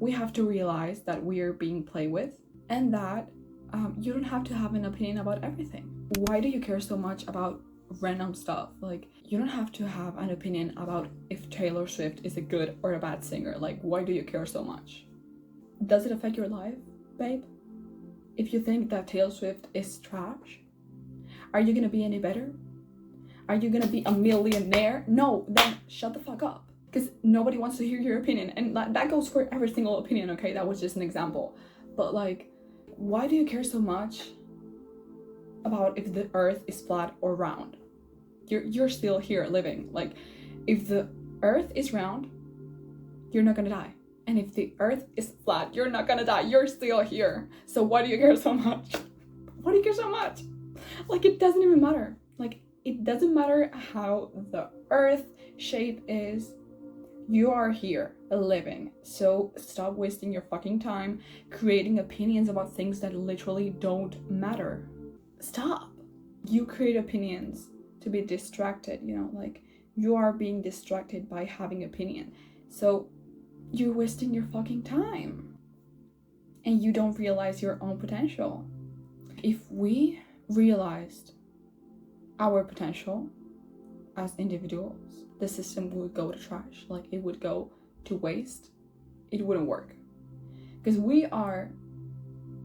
we have to realize that we are being played with, and that you don't have to have an opinion about everything. Why do you care so much about random stuff? Like, you don't have to have an opinion about if Taylor Swift is a good or a bad singer. Like, why do you care so much? Does it affect your life, babe? If you think that Taylor Swift is trash, are you gonna be any better? Are you gonna be a millionaire? No, then shut the fuck up. Because nobody wants to hear your opinion. And that goes for every single opinion, okay? That was just an example. But like, why do you care so much about if the earth is flat or round? You're still here living. Like, if the earth is round, you're not gonna die. And if the earth is flat, you're not gonna die. You're still here. So why do you care so much? Why do you care so much? Like, it doesn't even matter. Like, it doesn't matter how the earth shape is. You are here living. So stop wasting your fucking time creating opinions about things that literally don't matter. Stop. You create opinions to be distracted, you know, like, you are being distracted by having opinion. So you're wasting your fucking time. And you don't realize your own potential. If we realized our potential as individuals, the system would go to trash. Like, it would go to waste. It wouldn't work. Because we are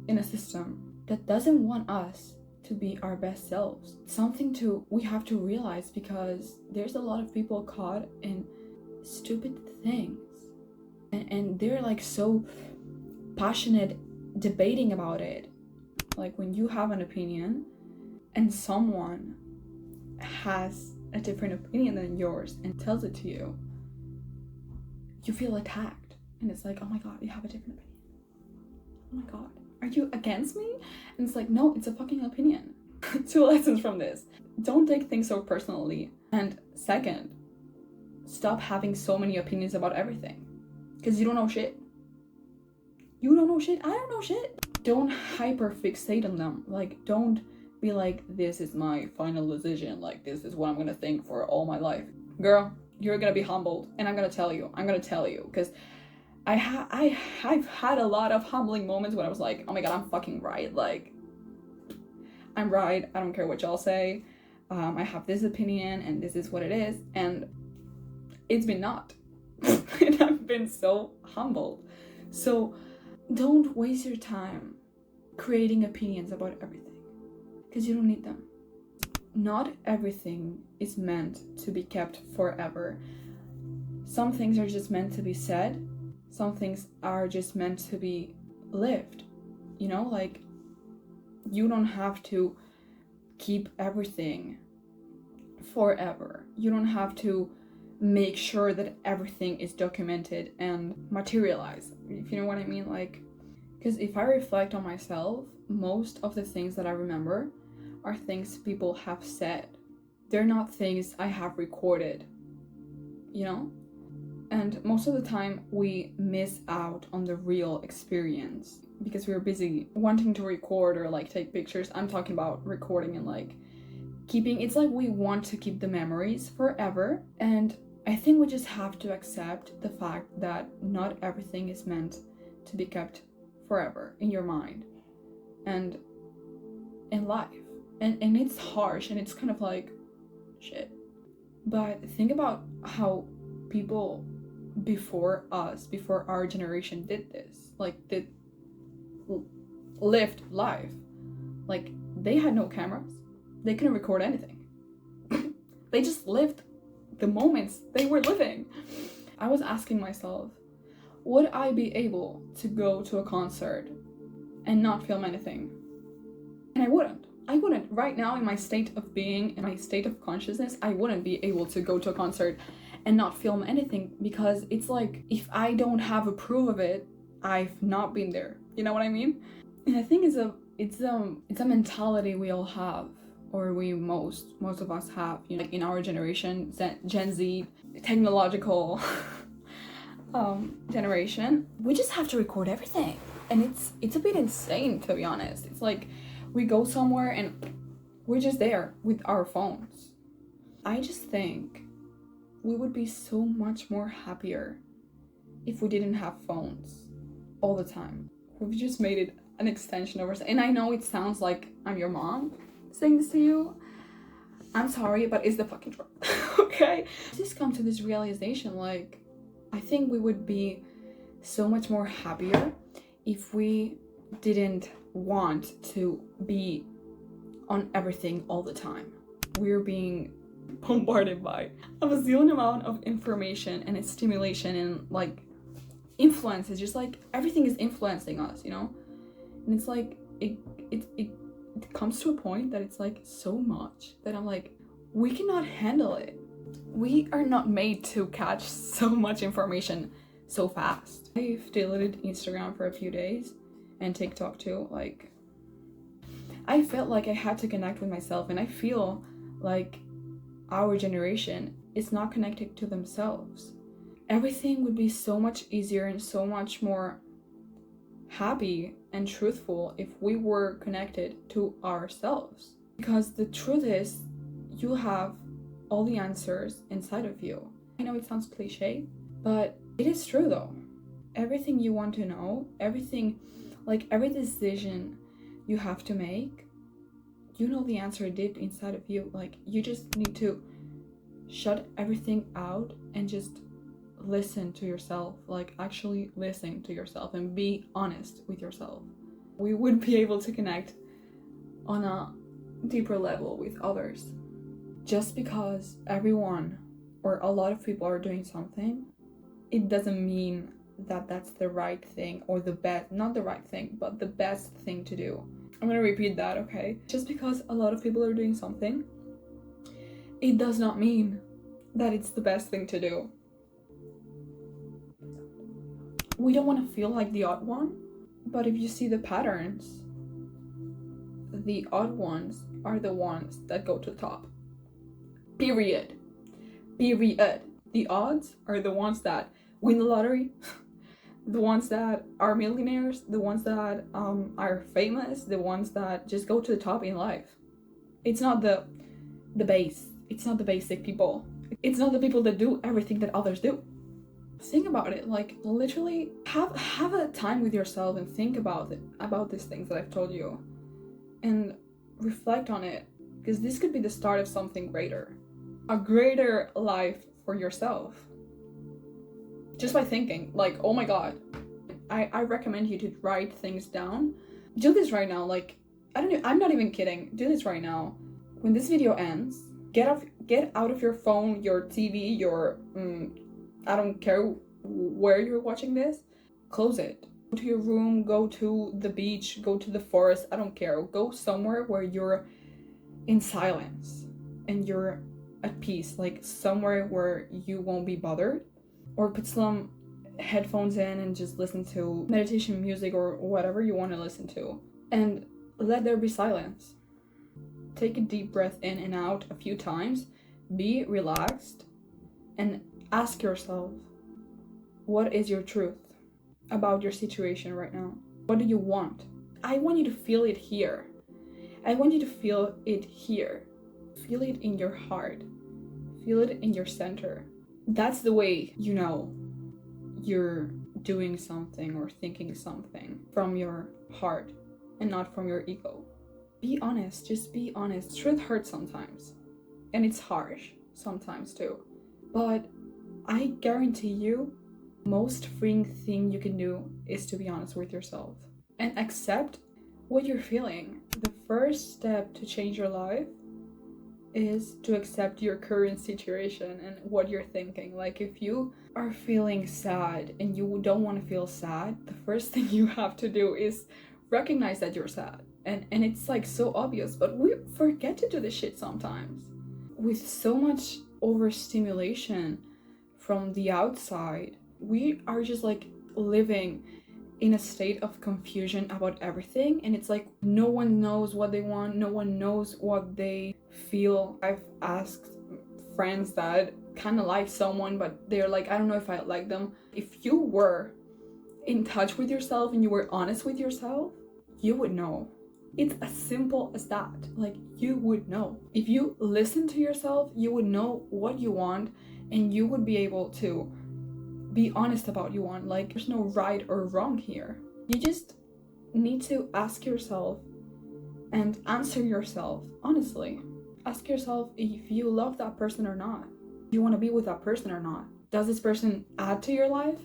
in a system that doesn't want us to be our best selves. Something we have to realize, because there's a lot of people caught in stupid things. And they're like so passionate debating about it. Like, when you have an opinion and someone has a different opinion than yours and tells it to you, you feel attacked. And it's like, oh my god, you have a different opinion. Oh my god, are you against me? And it's like, no, it's a fucking opinion. 2 lessons from this. Don't take things so personally. And second, stop having so many opinions about everything. Because you don't know shit. You don't know shit. I don't know shit. Don't hyper fixate on them. Like, don't be like, this is my final decision. Like, this is what I'm gonna think for all my life. Girl, you're gonna be humbled. And I'm gonna tell you. Because I've had a lot of humbling moments when I was like, oh my god, I'm fucking right. Like, I'm right. I don't care what y'all say. I have this opinion and this is what it is. And it's been not. And I've been so humbled. So don't waste your time creating opinions about everything, because you don't need them. Not everything is meant to be kept forever. Some things are just meant to be said. Some things are just meant to be lived. You know, like, you don't have to keep everything forever. You don't have to make sure that everything is documented and materialized, if you know what I mean. Like, because if I reflect on myself, most of the things that I remember are things people have said. They're not things I have recorded, you know? And most of the time we miss out on the real experience because we're busy wanting to record or like take pictures. I'm talking about recording and like keeping, it's like we want to keep the memories forever. And I think we just have to accept the fact that not everything is meant to be kept forever in your mind and in life. And it's harsh and it's kind of like, shit. But think about how people before us, before our generation did this. Like, they lived life. Like, they had no cameras. They couldn't record anything. They just lived the moments they were living. I was asking myself, would I be able to go to a concert and not film anything? And I wouldn't. Right now, in my state of being, in my state of consciousness, I wouldn't be able to go to a concert and not film anything, because it's like, if I don't have a proof of it, I've not been there. You know what I mean? And I think it's a mentality we all have, or we most of us have, you know, like in our generation, Gen Z, technological generation, we just have to record everything. And it's a bit insane, to be honest. It's like we go somewhere and we're just there with our phones. I just think we would be so much more happier if we didn't have phones. all the time. We've just made it an extension of ourselves. And I know it sounds like I'm your mom saying this to you. I'm sorry, but it's the fucking truth. Okay? Just come to this realization, like, I think we would be so much more happier if we didn't want to be on everything all the time. We're being bombarded by a bazillion amount of information and its stimulation and like influence. It's just like everything is influencing us, you know? And it's like it comes to a point that it's like so much that I'm like, we cannot handle it. We are not made to catch so much information so fast. I've deleted Instagram for a few days and TikTok too. Like, I felt like I had to connect with myself, and I feel like our generation is not connected to themselves. Everything would be so much easier and so much more happy and truthful if we were connected to ourselves. Because the truth is, you have all the answers inside of you. I know it sounds cliche, but it is true though. Everything you want to know, everything, like every decision you have to make, you know the answer deep inside of you. Like, you just need to shut everything out and just listen to yourself. Like, actually listen to yourself and be honest with yourself. We would be able to connect on a deeper level with others. Just because everyone or a lot of people are doing something, it doesn't mean that that's the right thing or the best, not the right thing, but the best thing to do. I'm gonna repeat that, okay? Just because a lot of people are doing something, it does not mean that it's the best thing to do. We don't want to feel like the odd one, but if you see the patterns, the odd ones are the ones that go to the top. Period. The odds are the ones that win the lottery, the ones that are millionaires, the ones that are famous, the ones that just go to the top in life. It's not the base. It's not the basic people. It's not the people that do everything that others do. Think about it. Like, literally have a time with yourself and think about these things that I've told you, and reflect on it, because this could be the start of something greater, a greater life for yourself. Just by thinking, like, oh my god, I recommend you to write things down. Do this right now. Like, I'm not even kidding. Do this right now. When this video ends, get out of your phone, your TV, your I don't care where you're watching this. Close it. Go to your room, go to the beach, go to the forest, I don't care. Go somewhere where you're in silence and you're at peace, like somewhere where you won't be bothered. Or put some headphones in and just listen to meditation music or whatever you want to listen to. And let there be silence. Take a deep breath in and out a few times. Be relaxed and ask yourself, what is your truth about your situation right now? What do you want? I want you to feel it here. I want you to feel it here. Feel it in your heart. Feel it in your center. That's the way you know you're doing something or thinking something from your heart and not from your ego. Be honest. Just be honest. Truth hurts sometimes. And it's harsh sometimes too. But I guarantee you, most freeing thing you can do is to be honest with yourself and accept what you're feeling. The first step to change your life is to accept your current situation and what you're thinking. Like, if you are feeling sad and you don't want to feel sad, the first thing you have to do is recognize that you're sad. And it's like so obvious, but we forget to do this shit sometimes. With so much overstimulation from the outside, we are just like living in a state of confusion about everything, and it's like no one knows what they want, no one knows what they feel. I've asked friends that kind of like someone, but they're like, I don't know if I like them. If you were in touch with yourself and you were honest with yourself, you would know. It's as simple as that. Like, you would know. If you listen to yourself, you would know what you want, and you would be able to be honest about you want. Like, there's no right or wrong here. You just need to ask yourself and answer yourself honestly. Ask yourself if you love that person or not. You want to be with that person or not. Does this person add to your life?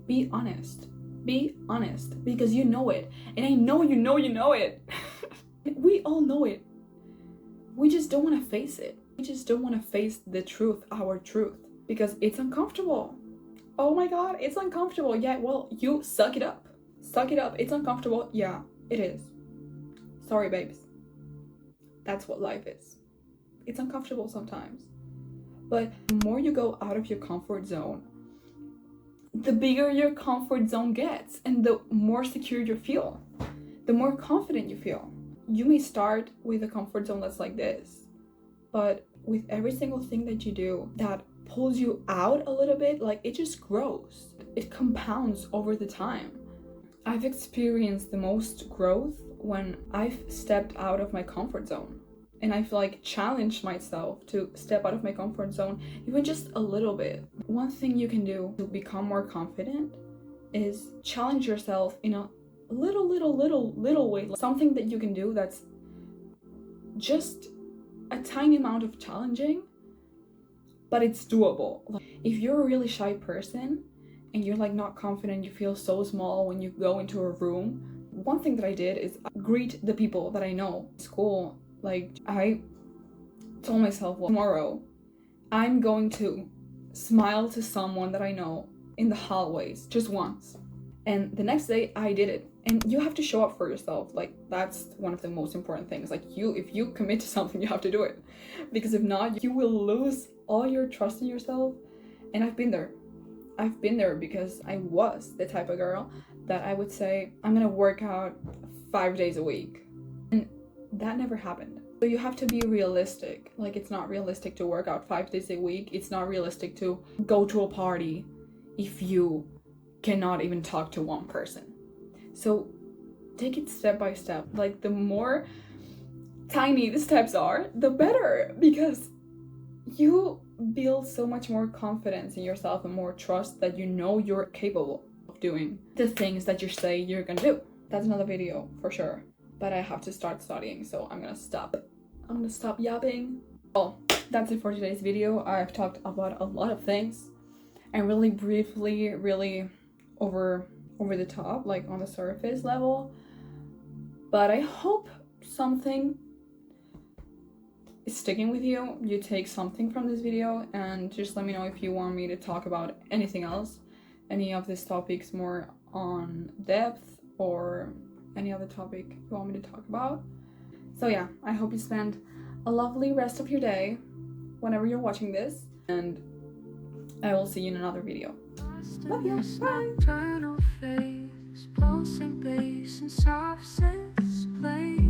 Be honest. Be honest, because you know it. And I know you know it. We all know it. We just don't want to face it. We just don't want to face the truth, our truth, because it's uncomfortable. Oh my god, it's uncomfortable. Yeah, well, you suck it up. Suck it up. It's uncomfortable. Yeah, it is. Sorry, babes. That's what life is. It's uncomfortable sometimes. But the more you go out of your comfort zone, the bigger your comfort zone gets, and the more secure you feel, the more confident you feel. You may start with a comfort zone that's like this, but with every single thing that you do that pulls you out a little bit, like, it just grows. It compounds over the time. I've experienced the most growth when I've stepped out of my comfort zone. And I've challenged myself to step out of my comfort zone, even just a little bit. One thing you can do to become more confident is challenge yourself in a little way. Something that you can do that's just a tiny amount of challenging, but it's doable. If you're a really shy person and you're not confident, you feel so small when you go into a room, one thing that I did is greet the people that I know in school. I told myself, well, tomorrow I'm going to smile to someone that I know in the hallways just once. And the next day I did it. And you have to show up for yourself. That's one of the most important things. If you commit to something, you have to do it. Because if not, you will lose all your trust in yourself. And I've been there. I've been there because I was the type of girl that I would say, I'm gonna work out 5 days a week. And that never happened. So you have to be realistic. It's not realistic to work out 5 days a week. It's not realistic to go to a party if you cannot even talk to one person. So take it step by step. The more tiny the steps are, the better, because you build so much more confidence in yourself and more trust that you know you're capable of doing the things that you say you're gonna do. That's another video for sure. But I have to start studying, so I'm gonna stop yapping. Well, that's it for today's video. I've talked about a lot of things and really briefly, really over the top, on the surface level. But I hope something is sticking with you. You take something from this video, and just let me know if you want me to talk about anything else, any of these topics more on depth, or any other topic you want me to talk about. So yeah, I hope you spend a lovely rest of your day whenever you're watching this, and I will see you in another video. Love you. Bye.